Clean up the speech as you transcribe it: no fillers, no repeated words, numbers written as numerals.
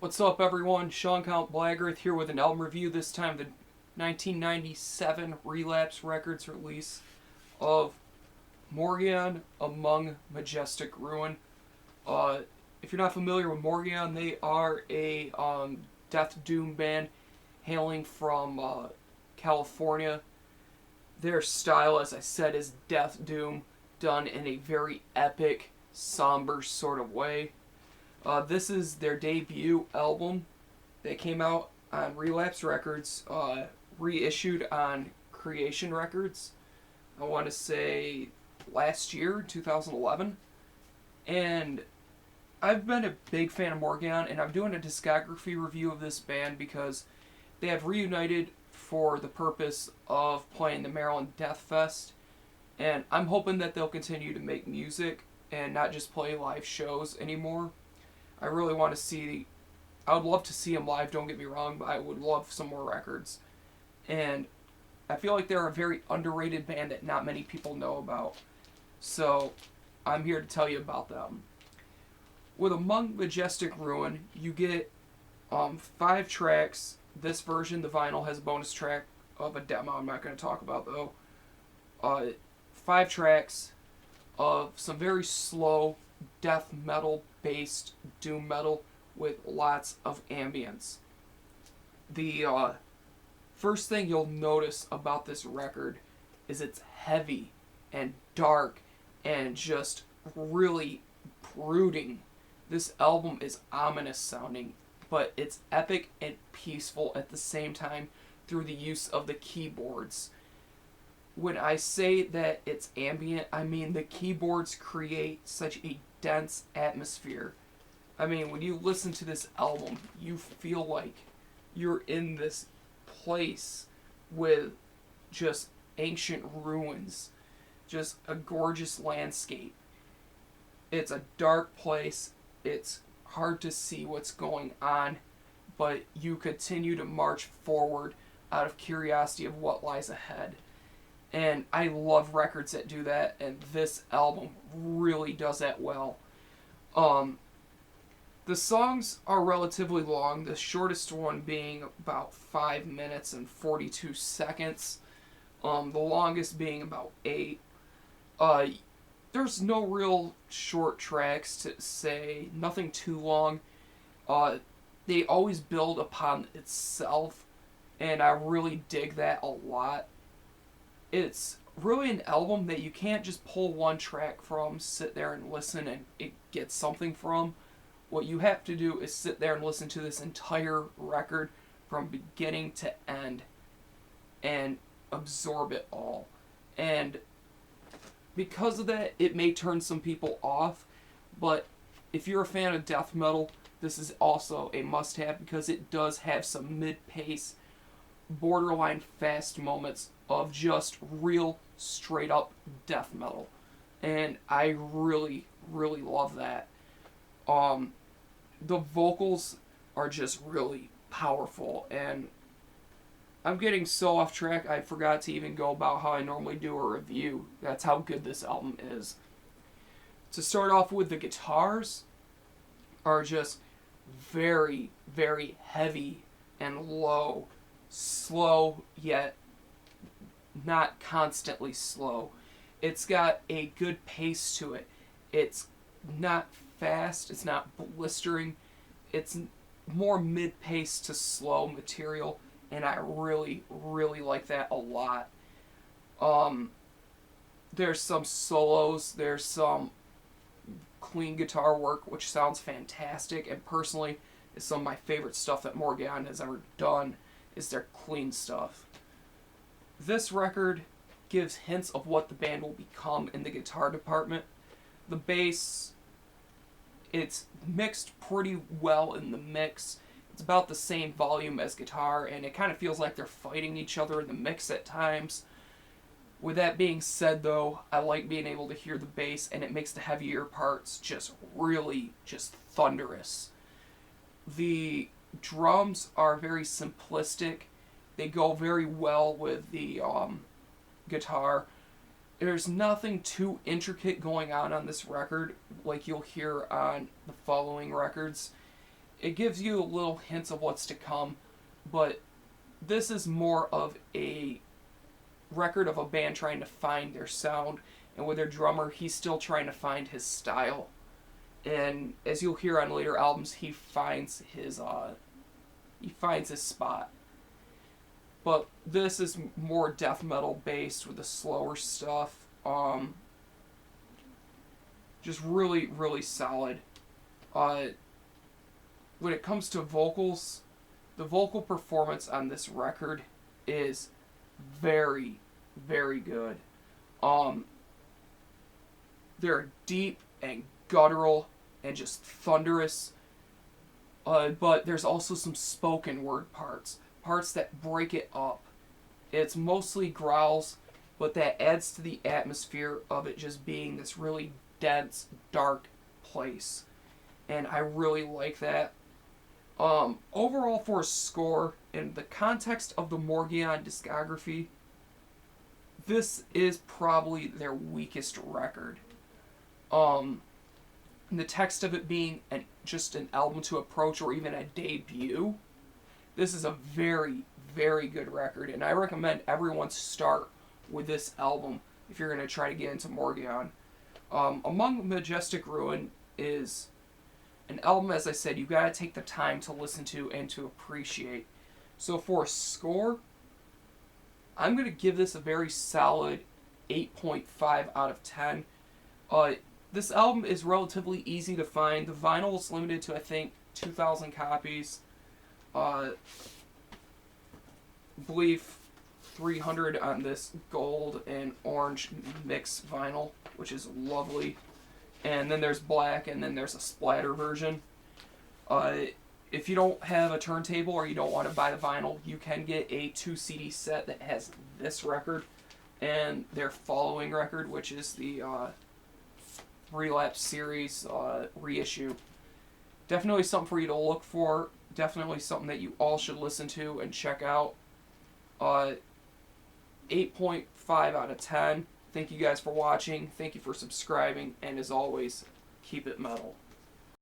What's up, everyone? Sean Count Blaggerth here with an album review, this time the 1997 Relapse Records release of Morgion Among Majestic Ruin. If you're not familiar with Morgion, they are a death doom band hailing from California. Their style, as I said, is death doom, done in a very epic, somber sort of way. This is their debut album that came out on Relapse Records, reissued on Creation Records, I want to say last year, 2011. And I've been a big fan of Morgion, and I'm doing a discography review of this band because they have reunited for the purpose of playing the Maryland Death Fest. And I'm hoping that they'll continue to make music and not just play live shows anymore. I really want to see. I would love to see them live, don't get me wrong, but I would love some more records. And I feel like they're a very underrated band that not many people know about. So I'm here to tell you about them. With Among Majestic Ruin, you get 5 tracks. This version, the vinyl, has a bonus track of a demo I'm not going to talk about, though. 5 tracks of some very slow death metal based doom metal with lots of ambience. The first thing you'll notice about this record is it's heavy and dark and just really brooding. This album is ominous sounding, but it's epic and peaceful at the same time through the use of the keyboards. When I say that it's ambient, I mean the keyboards create such a dense atmosphere. I mean, when you listen to this album, you feel like you're in this place with just ancient ruins, just a gorgeous landscape. It's a dark place. It's hard to see what's going on, but you continue to march forward out of curiosity of what lies ahead. And I love records that do that, and this album really does that well. The songs are relatively long, the shortest one being about 5 minutes and 42 seconds, the longest being about 8. There's no real short tracks to say, nothing too long. They always build upon itself, and I really dig that a lot. It's really an album that you can't just pull one track from, sit there and listen and it gets something from. What you have to do is sit there and listen to this entire record from beginning to end and absorb it all. And because of that, it may turn some people off, but if you're a fan of death metal, this is also a must-have because it does have some mid-pace, borderline fast moments of just real straight up death metal, and I really love that. The vocals are just really powerful, and I'm getting so off track I forgot to even go about how I normally do a review. That's how good this album is. To start off with, the guitars are just very heavy and low, slow yet not constantly slow. It's got a good pace to it. It's not fast, it's not blistering. It's more mid-pace to slow material, and I really like that a lot. There's some solos, there's some clean guitar work which sounds fantastic, and personally is some of my favorite stuff that Morgion has ever done is their clean stuff. This record gives hints of what the band will become in the guitar department. The bass, it's mixed pretty well in the mix. It's about the same volume as guitar, and it kind of feels like they're fighting each other in the mix at times. With that being said, though, I like being able to hear the bass, and it makes the heavier parts just really thunderous. The drums are very simplistic. They go very well with the guitar. There's nothing too intricate going on this record like you'll hear on the following records. it gives you little hints of what's to come, but this is more of a record of a band trying to find their sound, and with their drummer, he's still trying to find his style. And as you'll hear on later albums, he finds his spot. But this is more death metal based with the slower stuff. Just really, really solid. When it comes to vocals, the vocal performance on this record is very, very good. They're deep and guttural and just thunderous. But there's also some spoken word parts that break it up. It's mostly growls, but that adds to the atmosphere of it just being this really dense, dark place. And I really like that. Overall, for a score, in the context of the Morgion discography, this is probably their weakest record. The text of it being just an album to approach or even a debut, this is a very, very good record, and I recommend everyone start with this album if you're going to try to get into Morgion. Among Majestic Ruin is an album, as I said, you got to take the time to listen to and to appreciate. So for a score, I'm going to give this a very solid 8.5 out of 10. This album is relatively easy to find. The vinyl is limited to, I think, 2,000 copies. I believe 300 on this gold and orange mix vinyl, which is lovely. And then there's black, and then there's a splatter version. If you don't have a turntable or you don't want to buy the vinyl, you can get a 2 CD set that has this record and their following record, which is the Relapse series reissue. Definitely something for you to look for. Definitely something that you all should listen to and check out. 8.5 out of 10. Thank you guys for watching. Thank you for subscribing. And as always, keep it metal.